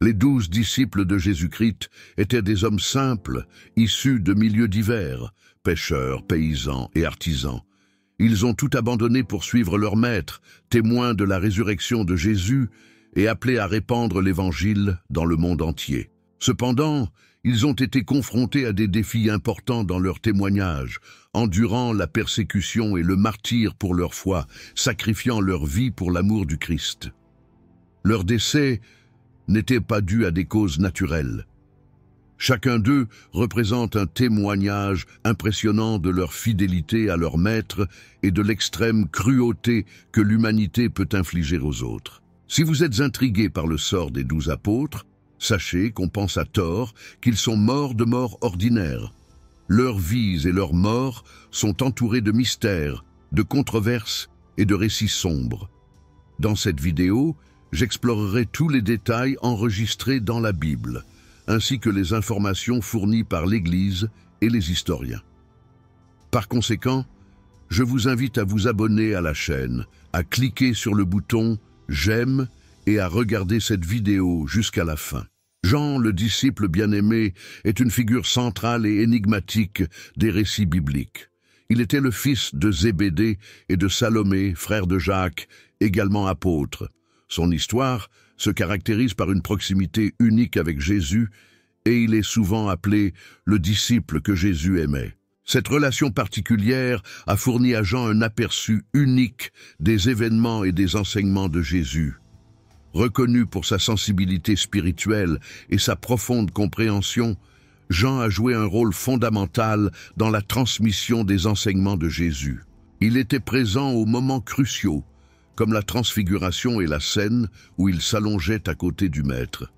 Les 12 disciples de Jésus-Christ étaient des hommes simples, issus de milieux divers, pêcheurs, paysans et artisans. Ils ont tout abandonné pour suivre leur maître, témoin de la résurrection de Jésus et appelés à répandre l'Évangile dans le monde entier. Cependant, ils ont été confrontés à des défis importants dans leur témoignage, endurant la persécution et le martyre pour leur foi, sacrifiant leur vie pour l'amour du Christ. Leur décès n'était pas dû à des causes naturelles. Chacun d'eux représente un témoignage impressionnant de leur fidélité à leur maître et de l'extrême cruauté que l'humanité peut infliger aux autres. Si vous êtes intrigué par le sort des 12 apôtres, sachez qu'on pense à tort qu'ils sont morts de mort ordinaire. Leurs vies et leurs morts sont entourées de mystères, de controverses et de récits sombres. Dans cette vidéo, j'explorerai tous les détails enregistrés dans la Bible, ainsi que les informations fournies par l'Église et les historiens. Par conséquent, je vous invite à vous abonner à la chaîne, à cliquer sur le bouton « J'aime » et à regarder cette vidéo jusqu'à la fin. Jean, le disciple bien-aimé, est une figure centrale et énigmatique des récits bibliques. Il était le fils de Zébédée et de Salomé, frère de Jacques, également apôtre. Son histoire se caractérise par une proximité unique avec Jésus et il est souvent appelé le disciple que Jésus aimait. Cette relation particulière a fourni à Jean un aperçu unique des événements et des enseignements de Jésus. Reconnu pour sa sensibilité spirituelle et sa profonde compréhension, Jean a joué un rôle fondamental dans la transmission des enseignements de Jésus. Il était présent aux moments cruciaux, comme la transfiguration et la scène où il s'allongeait à côté du Maître.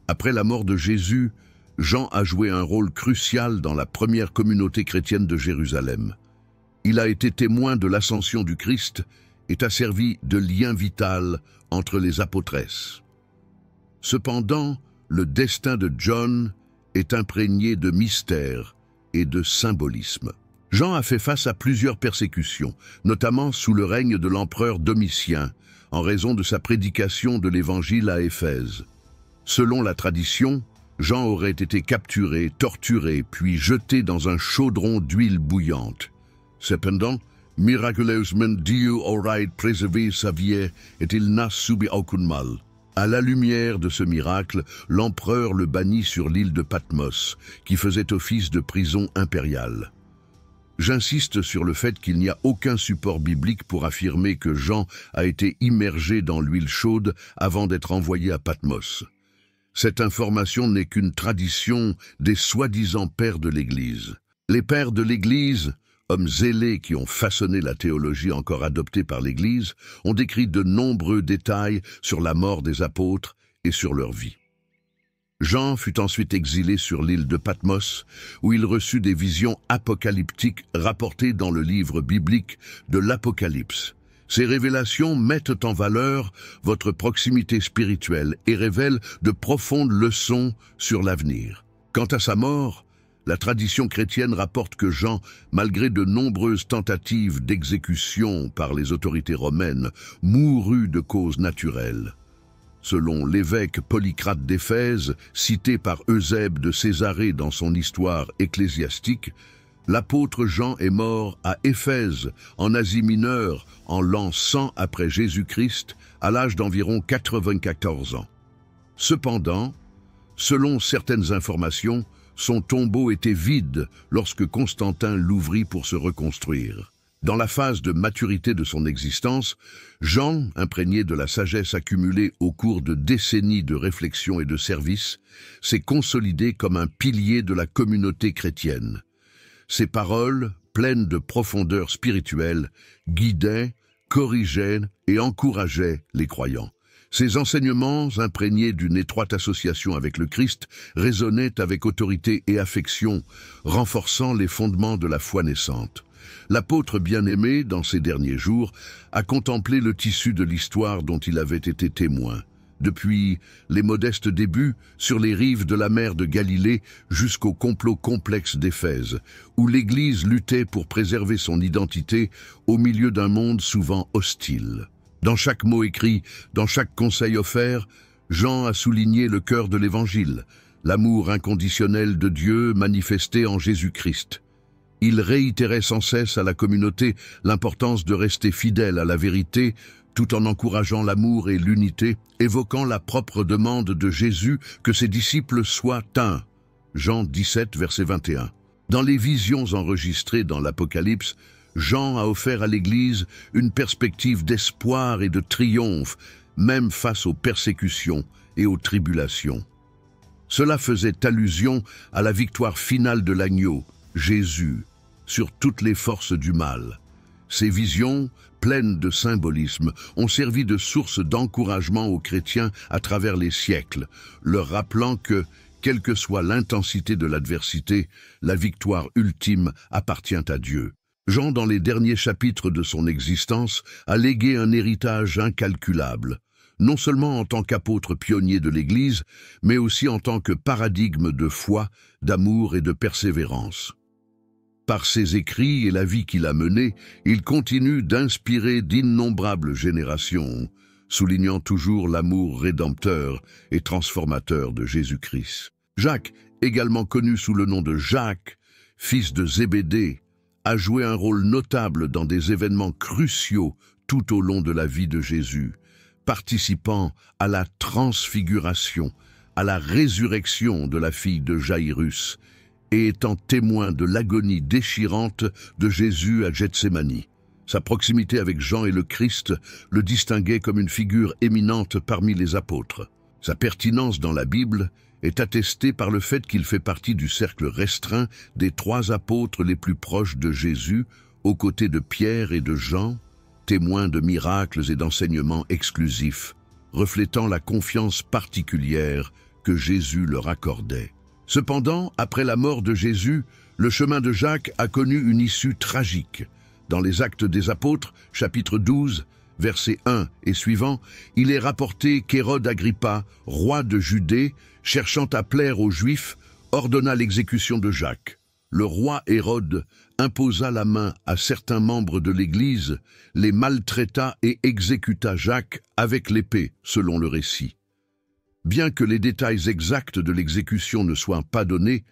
Après la mort de Jésus, Jean a joué un rôle crucial dans la première communauté chrétienne de Jérusalem. Il a été témoin de l'ascension du Christ et a servi de lien vital entre les apôtresses. Cependant, le destin de John est imprégné de mystère et de symbolisme. Jean a fait face à plusieurs persécutions, notamment sous le règne de l'empereur Domitien, en raison de sa prédication de l'Évangile à Éphèse. Selon la tradition, Jean aurait été capturé, torturé, puis jeté dans un chaudron d'huile bouillante. Cependant, miraculeusement Dieu aurait préservé sa vie et il n'a subi aucun mal. À la lumière de ce miracle, l'empereur le bannit sur l'île de Patmos, qui faisait office de prison impériale. J'insiste sur le fait qu'il n'y a aucun support biblique pour affirmer que Jean a été immergé dans l'huile chaude avant d'être envoyé à Patmos. Cette information n'est qu'une tradition des soi-disant pères de l'Église. Les pères de l'Église, hommes zélés qui ont façonné la théologie encore adoptée par l'Église, ont décrit de nombreux détails sur la mort des apôtres et sur leur vie. Jean fut ensuite exilé sur l'île de Patmos, où il reçut des visions apocalyptiques rapportées dans le livre biblique de l'Apocalypse. Ces révélations mettent en valeur votre proximité spirituelle et révèlent de profondes leçons sur l'avenir. Quant à sa mort, la tradition chrétienne rapporte que Jean, malgré de nombreuses tentatives d'exécution par les autorités romaines, mourut de cause naturelle. Selon l'évêque Polycrate d'Éphèse, cité par Eusèbe de Césarée dans son histoire ecclésiastique, l'apôtre Jean est mort à Éphèse, en Asie mineure, en l'an 100 après Jésus-Christ, à l'âge d'environ 94 ans. Cependant, selon certaines informations, son tombeau était vide lorsque Constantin l'ouvrit pour se reconstruire. Dans la phase de maturité de son existence, Jean, imprégné de la sagesse accumulée au cours de décennies de réflexion et de service, s'est consolidé comme un pilier de la communauté chrétienne. Ses paroles, pleines de profondeur spirituelle, guidaient, corrigeaient et encourageaient les croyants. Ses enseignements, imprégnés d'une étroite association avec le Christ, résonnaient avec autorité et affection, renforçant les fondements de la foi naissante. L'apôtre bien-aimé, dans ses derniers jours, a contemplé le tissu de l'histoire dont il avait été témoin. Depuis les modestes débuts sur les rives de la mer de Galilée jusqu'au complot complexe d'Éphèse, où l'Église luttait pour préserver son identité au milieu d'un monde souvent hostile. Dans chaque mot écrit, dans chaque conseil offert, Jean a souligné le cœur de l'Évangile, l'amour inconditionnel de Dieu manifesté en Jésus-Christ. Il réitérait sans cesse à la communauté l'importance de rester fidèle à la vérité, tout en encourageant l'amour et l'unité, évoquant la propre demande de Jésus que ses disciples soient un. Jean 17, verset 21. Dans les visions enregistrées dans l'Apocalypse, Jean a offert à l'Église une perspective d'espoir et de triomphe, même face aux persécutions et aux tribulations. Cela faisait allusion à la victoire finale de l'agneau, Jésus, sur toutes les forces du mal. Ces visions, pleines de symbolisme, ont servi de source d'encouragement aux chrétiens à travers les siècles, leur rappelant que, quelle que soit l'intensité de l'adversité, la victoire ultime appartient à Dieu. Jean, dans les derniers chapitres de son existence, a légué un héritage incalculable, non seulement en tant qu'apôtre pionnier de l'Église, mais aussi en tant que paradigme de foi, d'amour et de persévérance. Par ses écrits et la vie qu'il a menée, il continue d'inspirer d'innombrables générations, soulignant toujours l'amour rédempteur et transformateur de Jésus-Christ. Jacques, également connu sous le nom de Jacques, fils de Zébédée, a joué un rôle notable dans des événements cruciaux tout au long de la vie de Jésus, participant à la transfiguration, à la résurrection de la fille de Jaïrus, et étant témoin de l'agonie déchirante de Jésus à Gethsémani. Sa proximité avec Jean et le Christ le distinguait comme une figure éminente parmi les apôtres. Sa pertinence dans la Bible est attestée par le fait qu'il fait partie du cercle restreint des 3 apôtres les plus proches de Jésus, aux côtés de Pierre et de Jean, témoins de miracles et d'enseignements exclusifs, reflétant la confiance particulière que Jésus leur accordait. Cependant, après la mort de Jésus, le chemin de Jacques a connu une issue tragique. Dans les Actes des Apôtres, chapitre 12, verset 1 et suivant, il est rapporté qu'Hérode Agrippa, roi de Judée, cherchant à plaire aux Juifs, ordonna l'exécution de Jacques. Le roi Hérode imposa la main à certains membres de l'Église, les maltraita et exécuta Jacques avec l'épée, selon le récit. Bien que les détails exacts de l'exécution ne soient pas donnés,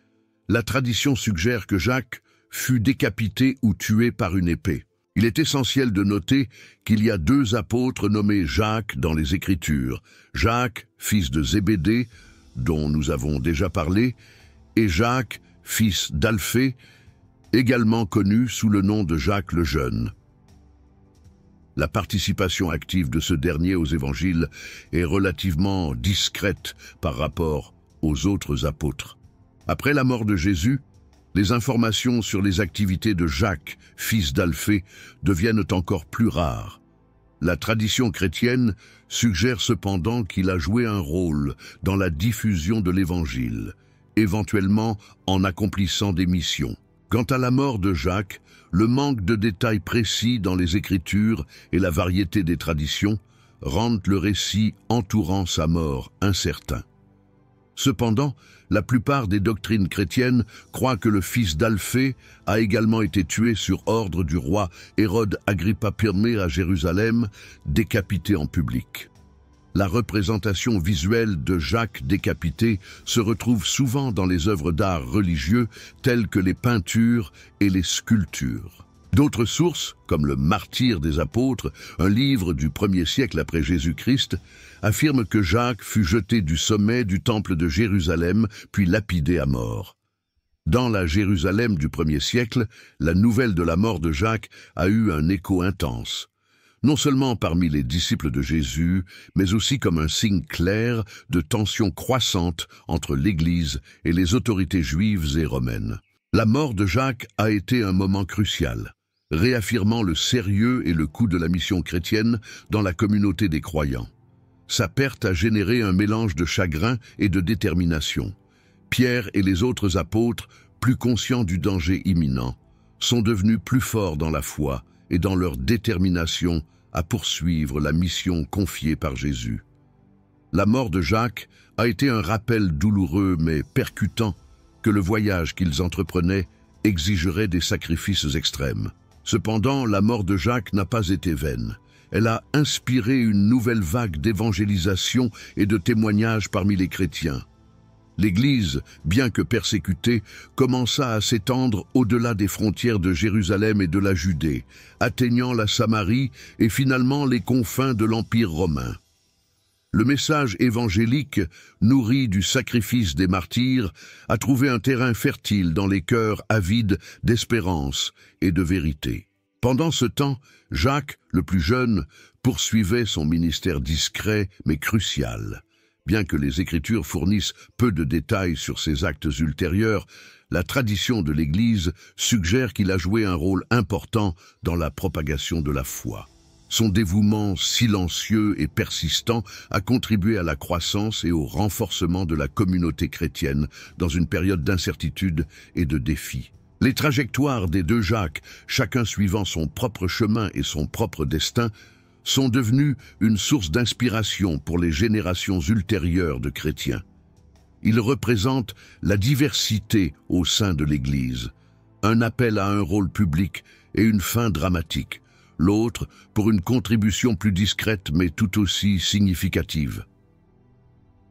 la tradition suggère que Jacques fut décapité ou tué par une épée. Il est essentiel de noter qu'il y a 2 apôtres nommés Jacques dans les Écritures, Jacques, fils de Zébédée, dont nous avons déjà parlé, et Jacques, fils d'Alphée, également connu sous le nom de Jacques le Jeune. La participation active de ce dernier aux évangiles est relativement discrète par rapport aux autres apôtres. Après la mort de Jésus, les informations sur les activités de Jacques, fils d'Alphée, deviennent encore plus rares. La tradition chrétienne suggère cependant qu'il a joué un rôle dans la diffusion de l'Évangile, éventuellement en accomplissant des missions. Quant à la mort de Jacques, le manque de détails précis dans les Écritures et la variété des traditions rendent le récit entourant sa mort incertain. Cependant, la plupart des doctrines chrétiennes croient que le fils d'Alphée a également été tué sur ordre du roi Hérode Agrippa Ier à Jérusalem, décapité en public. La représentation visuelle de Jacques décapité se retrouve souvent dans les œuvres d'art religieux telles que les peintures et les sculptures. D'autres sources, comme le Martyre des apôtres, un livre du 1er siècle après Jésus-Christ, affirment que Jacques fut jeté du sommet du temple de Jérusalem puis lapidé à mort. Dans la Jérusalem du 1er siècle, la nouvelle de la mort de Jacques a eu un écho intense, non seulement parmi les disciples de Jésus, mais aussi comme un signe clair de tensions croissantes entre l'Église et les autorités juives et romaines. La mort de Jacques a été un moment crucial, réaffirmant le sérieux et le coût de la mission chrétienne dans la communauté des croyants. Sa perte a généré un mélange de chagrin et de détermination. Pierre et les autres apôtres, plus conscients du danger imminent, sont devenus plus forts dans la foi et dans leur détermination à poursuivre la mission confiée par Jésus. La mort de Jacques a été un rappel douloureux mais percutant que le voyage qu'ils entreprenaient exigerait des sacrifices extrêmes. Cependant, la mort de Jacques n'a pas été vaine. elle a inspiré une nouvelle vague d'évangélisation et de témoignages parmi les chrétiens. L'Église, bien que persécutée, commença à s'étendre au-delà des frontières de Jérusalem et de la Judée, atteignant la Samarie et finalement les confins de l'Empire romain. Le message évangélique, nourri du sacrifice des martyrs, a trouvé un terrain fertile dans les cœurs avides d'espérance et de vérité. Pendant ce temps, Jacques, le plus jeune, poursuivait son ministère discret mais crucial. Bien que les Écritures fournissent peu de détails sur ses actes ultérieurs, la tradition de l'Église suggère qu'il a joué un rôle important dans la propagation de la foi. Son dévouement silencieux et persistant a contribué à la croissance et au renforcement de la communauté chrétienne dans une période d'incertitude et de défis. Les trajectoires des deux Jacques, chacun suivant son propre chemin et son propre destin, sont devenus une source d'inspiration pour les générations ultérieures de chrétiens. Ils représentent la diversité au sein de l'Église, un appel à un rôle public et une fin dramatique, l'autre pour une contribution plus discrète mais tout aussi significative.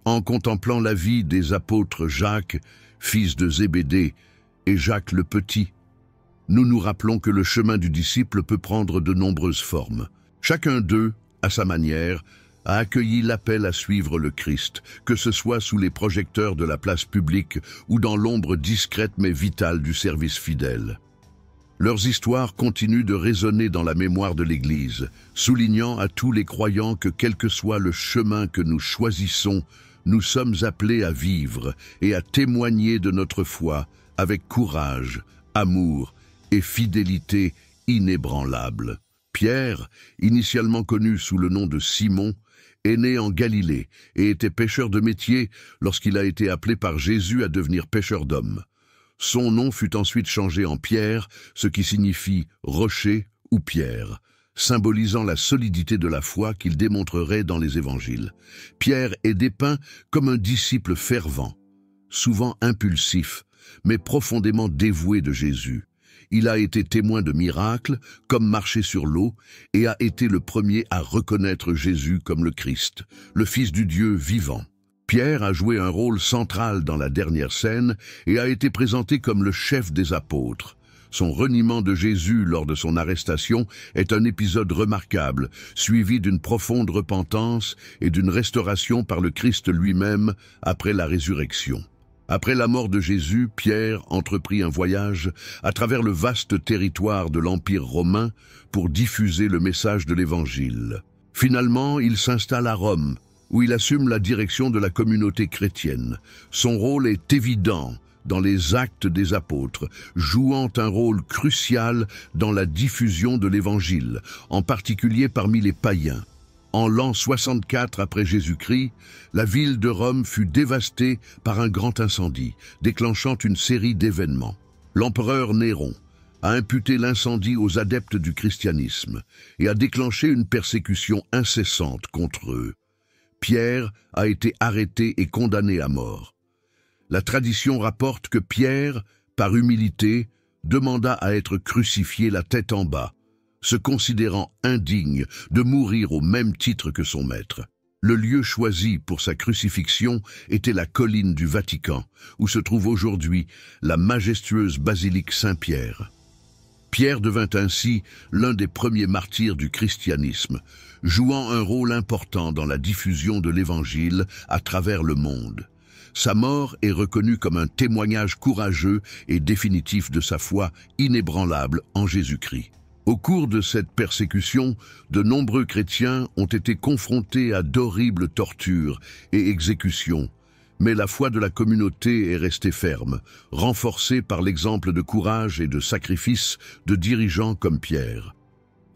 En contemplant la vie des apôtres Jacques, fils de Zébédée, et Jacques le Petit, nous nous rappelons que le chemin du disciple peut prendre de nombreuses formes. Chacun d'eux, à sa manière, a accueilli l'appel à suivre le Christ, que ce soit sous les projecteurs de la place publique ou dans l'ombre discrète mais vitale du service fidèle. Leurs histoires continuent de résonner dans la mémoire de l'Église, soulignant à tous les croyants que quel que soit le chemin que nous choisissons, nous sommes appelés à vivre et à témoigner de notre foi avec courage, amour et fidélité inébranlable. Pierre, initialement connu sous le nom de Simon, est né en Galilée et était pêcheur de métier lorsqu'il a été appelé par Jésus à devenir pêcheur d'hommes. Son nom fut ensuite changé en Pierre, ce qui signifie rocher ou pierre, symbolisant la solidité de la foi qu'il démontrerait dans les évangiles. Pierre est dépeint comme un disciple fervent, souvent impulsif, mais profondément dévoué de Jésus. Il a été témoin de miracles, comme marcher sur l'eau, et a été le premier à reconnaître Jésus comme le Christ, le Fils du Dieu vivant. Pierre a joué un rôle central dans la dernière scène et a été présenté comme le chef des apôtres. Son reniement de Jésus lors de son arrestation est un épisode remarquable, suivi d'une profonde repentance et d'une restauration par le Christ lui-même après la résurrection. Après la mort de Jésus, Pierre entreprit un voyage à travers le vaste territoire de l'Empire romain pour diffuser le message de l'Évangile. Finalement, il s'installe à Rome, où il assume la direction de la communauté chrétienne. Son rôle est évident dans les Actes des Apôtres, jouant un rôle crucial dans la diffusion de l'Évangile, en particulier parmi les païens. En l'an 64 après Jésus-Christ, la ville de Rome fut dévastée par un grand incendie, déclenchant une série d'événements. L'empereur Néron a imputé l'incendie aux adeptes du christianisme et a déclenché une persécution incessante contre eux. Pierre a été arrêté et condamné à mort. La tradition rapporte que Pierre, par humilité, demanda à être crucifié la tête en bas, se considérant indigne de mourir au même titre que son maître. Le lieu choisi pour sa crucifixion était la colline du Vatican, où se trouve aujourd'hui la majestueuse basilique Saint-Pierre. Pierre devint ainsi l'un des premiers martyrs du christianisme, jouant un rôle important dans la diffusion de l'Évangile à travers le monde. Sa mort est reconnue comme un témoignage courageux et définitif de sa foi inébranlable en Jésus-Christ. Au cours de cette persécution, de nombreux chrétiens ont été confrontés à d'horribles tortures et exécutions, mais la foi de la communauté est restée ferme, renforcée par l'exemple de courage et de sacrifice de dirigeants comme Pierre.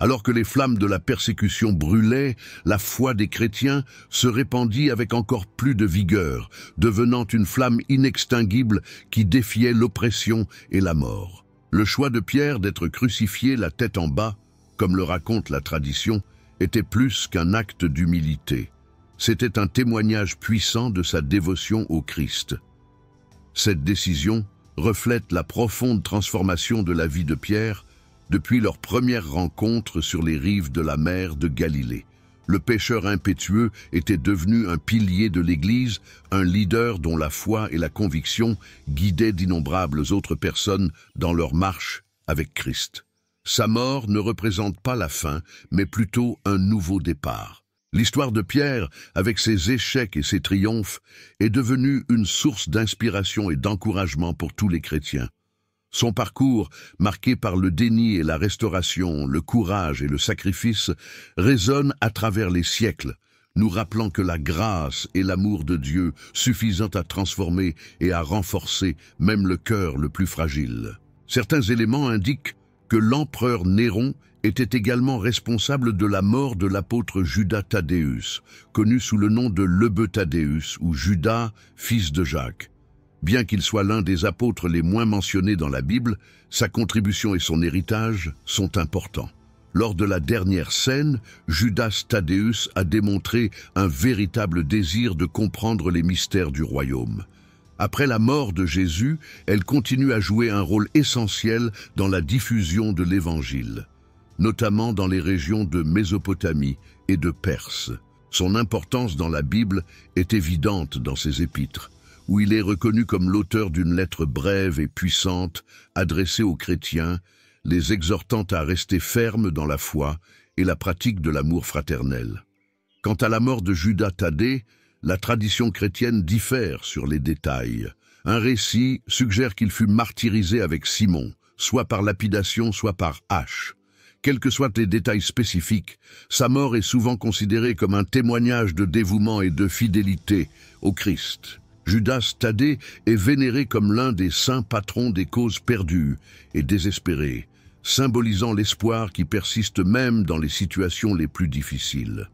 Alors que les flammes de la persécution brûlaient, la foi des chrétiens se répandit avec encore plus de vigueur, devenant une flamme inextinguible qui défiait l'oppression et la mort. Le choix de Pierre d'être crucifié la tête en bas, comme le raconte la tradition, était plus qu'un acte d'humilité. C'était un témoignage puissant de sa dévotion au Christ. Cette décision reflète la profonde transformation de la vie de Pierre, depuis leur première rencontre sur les rives de la mer de Galilée. Le pêcheur impétueux était devenu un pilier de l'Église, un leader dont la foi et la conviction guidaient d'innombrables autres personnes dans leur marche avec Christ. Sa mort ne représente pas la fin, mais plutôt un nouveau départ. L'histoire de Pierre, avec ses échecs et ses triomphes, est devenue une source d'inspiration et d'encouragement pour tous les chrétiens. Son parcours, marqué par le déni et la restauration, le courage et le sacrifice, résonne à travers les siècles, nous rappelant que la grâce et l'amour de Dieu suffisant à transformer et à renforcer même le cœur le plus fragile. Certains éléments indiquent que l'empereur Néron était également responsable de la mort de l'apôtre Judas Thaddéus, connu sous le nom de Lebeu Thaddéus ou Judas, fils de Jacques. Bien qu'il soit l'un des apôtres les moins mentionnés dans la Bible, sa contribution et son héritage sont importants. Lors de la dernière scène, Judas Thaddéus a démontré un véritable désir de comprendre les mystères du royaume. Après la mort de Jésus, elle continue à jouer un rôle essentiel dans la diffusion de l'Évangile, notamment dans les régions de Mésopotamie et de Perse. Son importance dans la Bible est évidente dans ses épîtres, où il est reconnu comme l'auteur d'une lettre brève et puissante adressée aux chrétiens, les exhortant à rester fermes dans la foi et la pratique de l'amour fraternel. Quant à la mort de Judas Thaddée, la tradition chrétienne diffère sur les détails. Un récit suggère qu'il fut martyrisé avec Simon, soit par lapidation, soit par hache. Quels que soient les détails spécifiques, sa mort est souvent considérée comme un témoignage de dévouement et de fidélité au Christ. Judas Thaddée est vénéré comme l'un des saints patrons des causes perdues et désespérées, symbolisant l'espoir qui persiste même dans les situations les plus difficiles.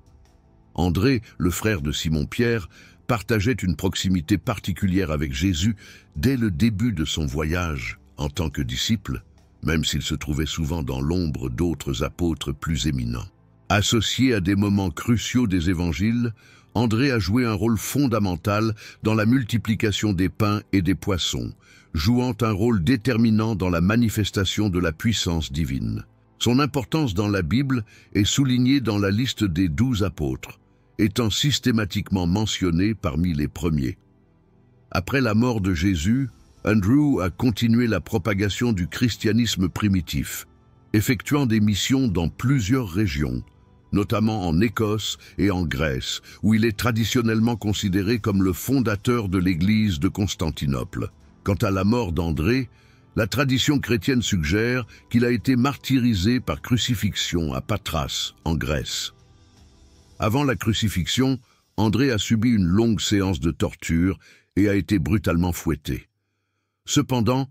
André, le frère de Simon-Pierre, partageait une proximité particulière avec Jésus dès le début de son voyage en tant que disciple, même s'il se trouvait souvent dans l'ombre d'autres apôtres plus éminents. Associé à des moments cruciaux des évangiles, André a joué un rôle fondamental dans la multiplication des pains et des poissons, jouant un rôle déterminant dans la manifestation de la puissance divine. Son importance dans la Bible est soulignée dans la liste des 12 apôtres, étant systématiquement mentionné parmi les premiers. Après la mort de Jésus, Andrew a continué la propagation du christianisme primitif, effectuant des missions dans plusieurs régions, notamment en Écosse et en Grèce, où il est traditionnellement considéré comme le fondateur de l'église de Constantinople. Quant à la mort d'André, la tradition chrétienne suggère qu'il a été martyrisé par crucifixion à Patras, en Grèce. Avant la crucifixion, André a subi une longue séance de torture et a été brutalement fouetté. Cependant,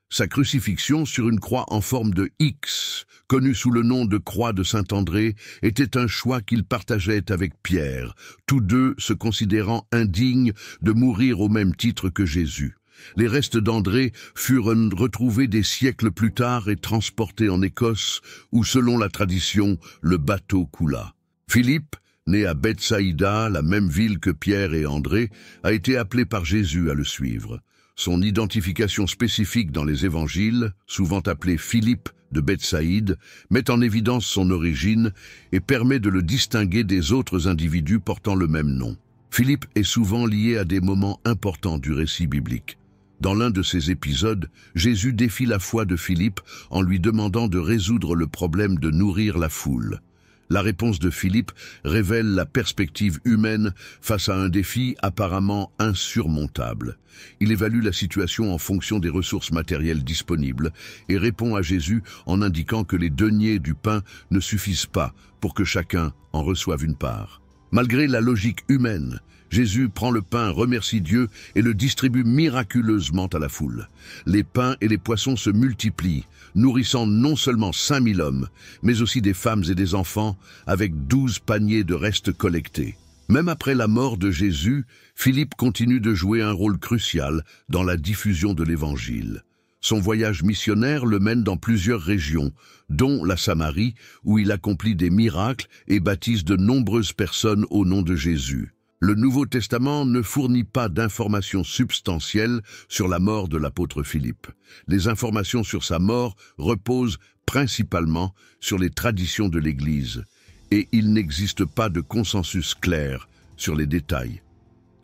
sa crucifixion sur une croix en forme de X, connue sous le nom de croix de Saint-André, était un choix qu'il partageait avec Pierre, tous deux se considérant indignes de mourir au même titre que Jésus. Les restes d'André furent retrouvés des siècles plus tard et transportés en Écosse, où, selon la tradition, le bateau coula. Philippe, né à Bethsaïda, la même ville que Pierre et André, a été appelé par Jésus à le suivre. Son identification spécifique dans les évangiles, souvent appelé Philippe de Bethsaïde, met en évidence son origine et permet de le distinguer des autres individus portant le même nom. Philippe est souvent lié à des moments importants du récit biblique. Dans l'un de ces épisodes, Jésus défie la foi de Philippe en lui demandant de résoudre le problème de nourrir la foule. La réponse de Philippe révèle la perspective humaine face à un défi apparemment insurmontable. Il évalue la situation en fonction des ressources matérielles disponibles et répond à Jésus en indiquant que les deniers du pain ne suffisent pas pour que chacun en reçoive une part. Malgré la logique humaine, Jésus prend le pain, remercie Dieu et le distribue miraculeusement à la foule. Les pains et les poissons se multiplient, nourrissant non seulement 5000 hommes, mais aussi des femmes et des enfants, avec 12 paniers de restes collectés. Même après la mort de Jésus, Philippe continue de jouer un rôle crucial dans la diffusion de l'Évangile. Son voyage missionnaire le mène dans plusieurs régions, dont la Samarie, où il accomplit des miracles et baptise de nombreuses personnes au nom de Jésus. Le Nouveau Testament ne fournit pas d'informations substantielles sur la mort de l'apôtre Philippe. Les informations sur sa mort reposent principalement sur les traditions de l'Église, et il n'existe pas de consensus clair sur les détails.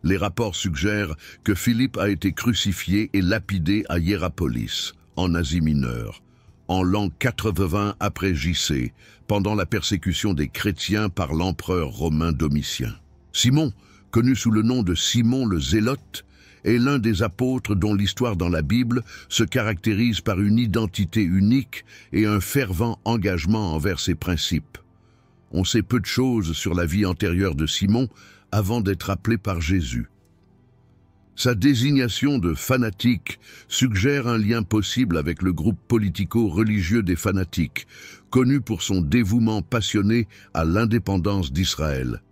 Les rapports suggèrent que Philippe a été crucifié et lapidé à Hiérapolis, en Asie mineure, en l'an 80 après J.C., pendant la persécution des chrétiens par l'empereur romain Domitien. Simon, connu sous le nom de Simon le Zélote, est l'un des apôtres dont l'histoire dans la Bible se caractérise par une identité unique et un fervent engagement envers ses principes. On sait peu de choses sur la vie antérieure de Simon avant d'être appelé par Jésus. Sa désignation de fanatique suggère un lien possible avec le groupe politico-religieux des fanatiques, connu pour son dévouement passionné à l'indépendance d'Israël.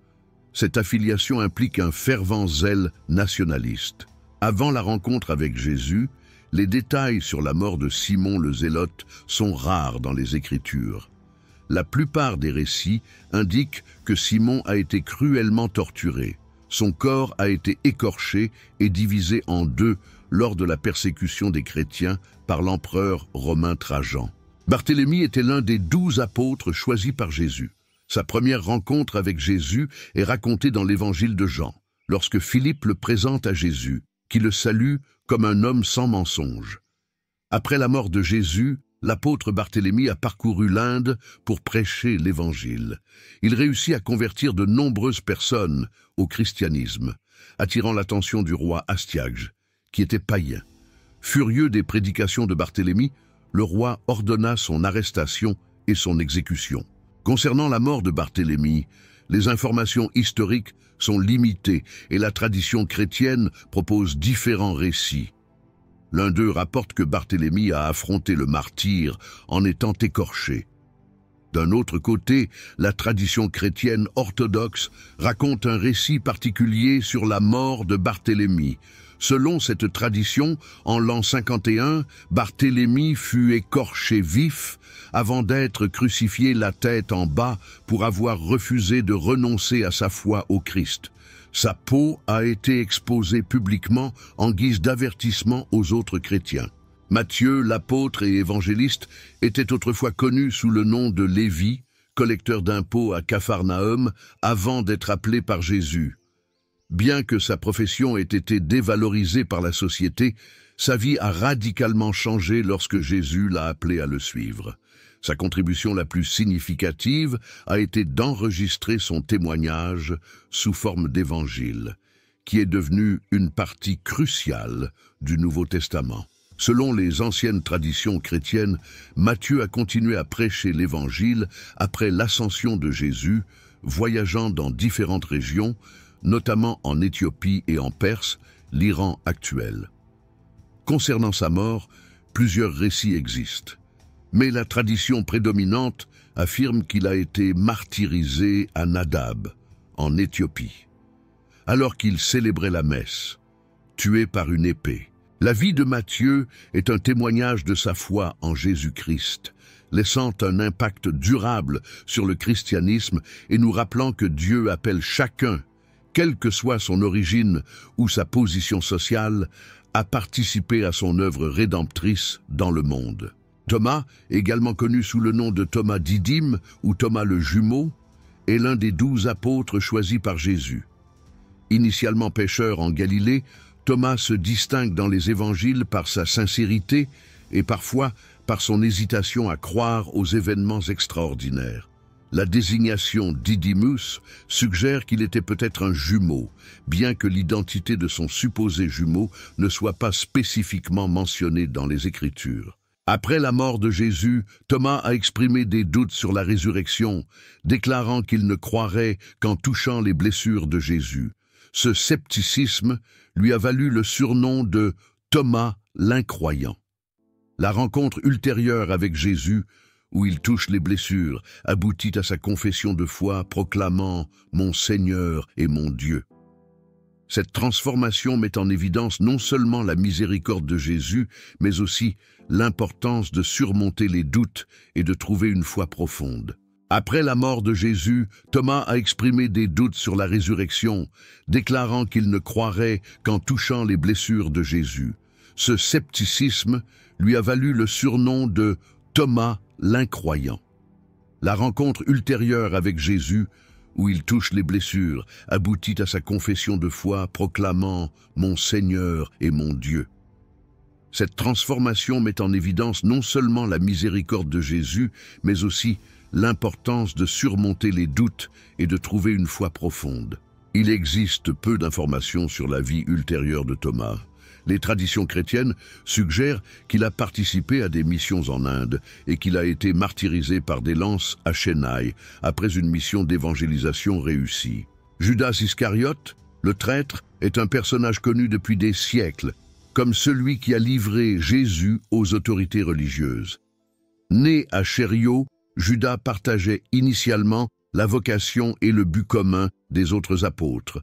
Cette affiliation implique un fervent zèle nationaliste. Avant la rencontre avec Jésus, les détails sur la mort de Simon le Zélote sont rares dans les Écritures. La plupart des récits indiquent que Simon a été cruellement torturé. Son corps a été écorché et divisé en deux lors de la persécution des chrétiens par l'empereur romain Trajan. Barthélemy était l'un des 12 apôtres choisis par Jésus. Sa première rencontre avec Jésus est racontée dans l'évangile de Jean, lorsque Philippe le présente à Jésus, qui le salue comme un homme sans mensonge. Après la mort de Jésus, l'apôtre Barthélemy a parcouru l'Inde pour prêcher l'Évangile. Il réussit à convertir de nombreuses personnes au christianisme, attirant l'attention du roi Astiages, qui était païen. Furieux des prédications de Barthélemy, le roi ordonna son arrestation et son exécution. Concernant la mort de Barthélemy, les informations historiques sont limitées et la tradition chrétienne propose différents récits. L'un d'eux rapporte que Barthélemy a affronté le martyre en étant écorché. D'un autre côté, la tradition chrétienne orthodoxe raconte un récit particulier sur la mort de Barthélemy. Selon cette tradition, en l'an 51, Barthélemy fut écorché vif avant d'être crucifié la tête en bas pour avoir refusé de renoncer à sa foi au Christ. Sa peau a été exposée publiquement en guise d'avertissement aux autres chrétiens. Matthieu, l'apôtre et évangéliste, était autrefois connu sous le nom de Lévi, collecteur d'impôts à Capharnaüm, avant d'être appelé par Jésus. Bien que sa profession ait été dévalorisée par la société, sa vie a radicalement changé lorsque Jésus l'a appelé à le suivre. Sa contribution la plus significative a été d'enregistrer son témoignage sous forme d'évangile, qui est devenu une partie cruciale du Nouveau Testament. Selon les anciennes traditions chrétiennes, Matthieu a continué à prêcher l'Évangile après l'ascension de Jésus, voyageant dans différentes régions, notamment en Éthiopie et en Perse, l'Iran actuel. Concernant sa mort, plusieurs récits existent, mais la tradition prédominante affirme qu'il a été martyrisé à Nadab, en Éthiopie, alors qu'il célébrait la messe, tué par une épée. La vie de Matthieu est un témoignage de sa foi en Jésus-Christ, laissant un impact durable sur le christianisme et nous rappelant que Dieu appelle chacun, quelle que soit son origine ou sa position sociale, à participer à son œuvre rédemptrice dans le monde. Thomas, également connu sous le nom de Thomas Didyme ou Thomas le Jumeau, est l'un des 12 apôtres choisis par Jésus. Initialement pêcheur en Galilée, Thomas se distingue dans les évangiles par sa sincérité et parfois par son hésitation à croire aux événements extraordinaires. La désignation Didymus suggère qu'il était peut-être un jumeau, bien que l'identité de son supposé jumeau ne soit pas spécifiquement mentionnée dans les Écritures. Après la mort de Jésus, Thomas a exprimé des doutes sur la résurrection, déclarant qu'il ne croirait qu'en touchant les blessures de Jésus. Ce scepticisme lui a valu le surnom de Thomas l'incroyant. La rencontre ultérieure avec Jésus, où il touche les blessures, aboutit à sa confession de foi proclamant « Mon Seigneur et mon Dieu ». Cette transformation met en évidence non seulement la miséricorde de Jésus, mais aussi l'importance de surmonter les doutes et de trouver une foi profonde. Après la mort de Jésus, Thomas a exprimé des doutes sur la résurrection, déclarant qu'il ne croirait qu'en touchant les blessures de Jésus. Ce scepticisme lui a valu le surnom de Thomas l'incroyant. La rencontre ultérieure avec Jésus, où il touche les blessures, aboutit à sa confession de foi proclamant « Mon Seigneur et mon Dieu ». Cette transformation met en évidence non seulement la miséricorde de Jésus, mais aussi l'importance de surmonter les doutes et de trouver une foi profonde. Il existe peu d'informations sur la vie ultérieure de Thomas. Les traditions chrétiennes suggèrent qu'il a participé à des missions en Inde et qu'il a été martyrisé par des lances à Chennai après une mission d'évangélisation réussie. Judas Iscariote, le traître, est un personnage connu depuis des siècles, comme celui qui a livré Jésus aux autorités religieuses. Né à Chériot, Judas partageait initialement la vocation et le but commun des autres apôtres.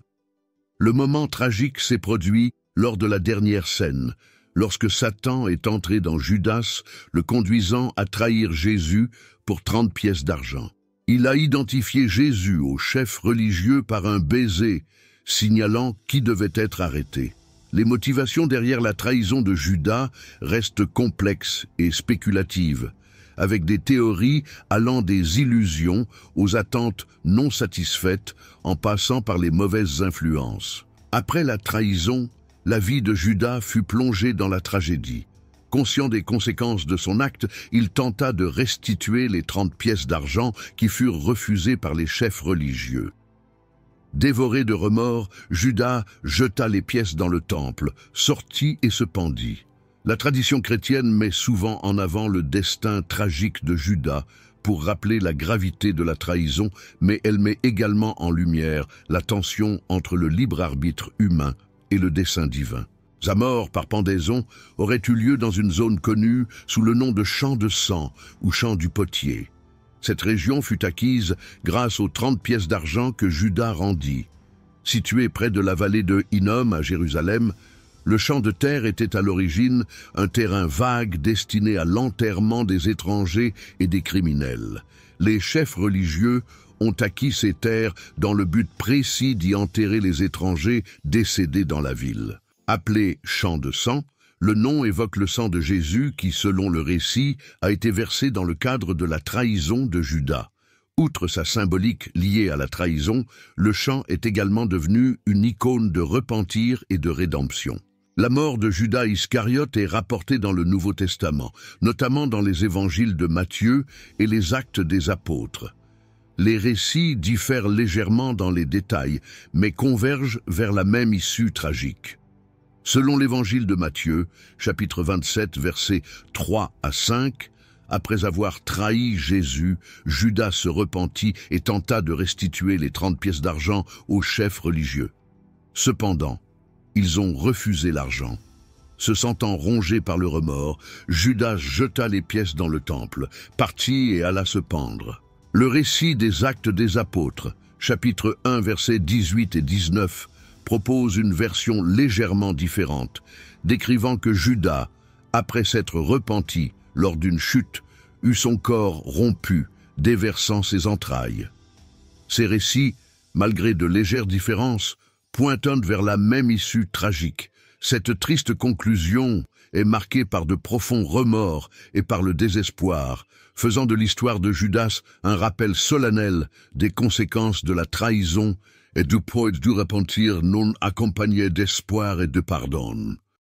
Le moment tragique s'est produit lors de la dernière scène, lorsque Satan est entré dans Judas, le conduisant à trahir Jésus pour 30 pièces d'argent. Il a identifié Jésus au chef religieux par un baiser, signalant qui devait être arrêté. Les motivations derrière la trahison de Judas restent complexes et spéculatives, avec des théories allant des illusions aux attentes non satisfaites en passant par les mauvaises influences. Après la trahison, la vie de Judas fut plongée dans la tragédie. Conscient des conséquences de son acte, il tenta de restituer les 30 pièces d'argent qui furent refusées par les chefs religieux. Dévoré de remords, Judas jeta les pièces dans le temple, sortit et se pendit. La tradition chrétienne met souvent en avant le destin tragique de Judas pour rappeler la gravité de la trahison, mais elle met également en lumière la tension entre le libre arbitre humain et le dessein divin. Sa mort par pendaison aurait eu lieu dans une zone connue sous le nom de champ de sang ou champ du potier. Cette région fut acquise grâce aux 30 pièces d'argent que Judas rendit. Situé près de la vallée de Hinnom à Jérusalem, le champ de terre était à l'origine un terrain vague destiné à l'enterrement des étrangers et des criminels. Les chefs religieux ont acquis ces terres dans le but précis d'y enterrer les étrangers décédés dans la ville. Appelé champ de sang, le nom évoque le sang de Jésus qui, selon le récit, a été versé dans le cadre de la trahison de Judas. Outre sa symbolique liée à la trahison, le champ est également devenu une icône de repentir et de rédemption. La mort de Judas Iscariote est rapportée dans le Nouveau Testament, notamment dans les évangiles de Matthieu et les actes des apôtres. Les récits diffèrent légèrement dans les détails, mais convergent vers la même issue tragique. Selon l'évangile de Matthieu, chapitre 27, versets 3 à 5, après avoir trahi Jésus, Judas se repentit et tenta de restituer les 30 pièces d'argent aux chefs religieux. Cependant, ils ont refusé l'argent. Se sentant rongé par le remords, Judas jeta les pièces dans le temple, partit et alla se pendre. Le récit des Actes des Apôtres, chapitre 1, versets 18 et 19, propose une version légèrement différente, décrivant que Judas, après s'être repenti lors d'une chute, eut son corps rompu, déversant ses entrailles. Ces récits, malgré de légères différences, pointent vers la même issue tragique. Cette triste conclusion est marquée par de profonds remords et par le désespoir, faisant de l'histoire de Judas un rappel solennel des conséquences de la trahison et du poids du repentir non accompagné d'espoir et de pardon.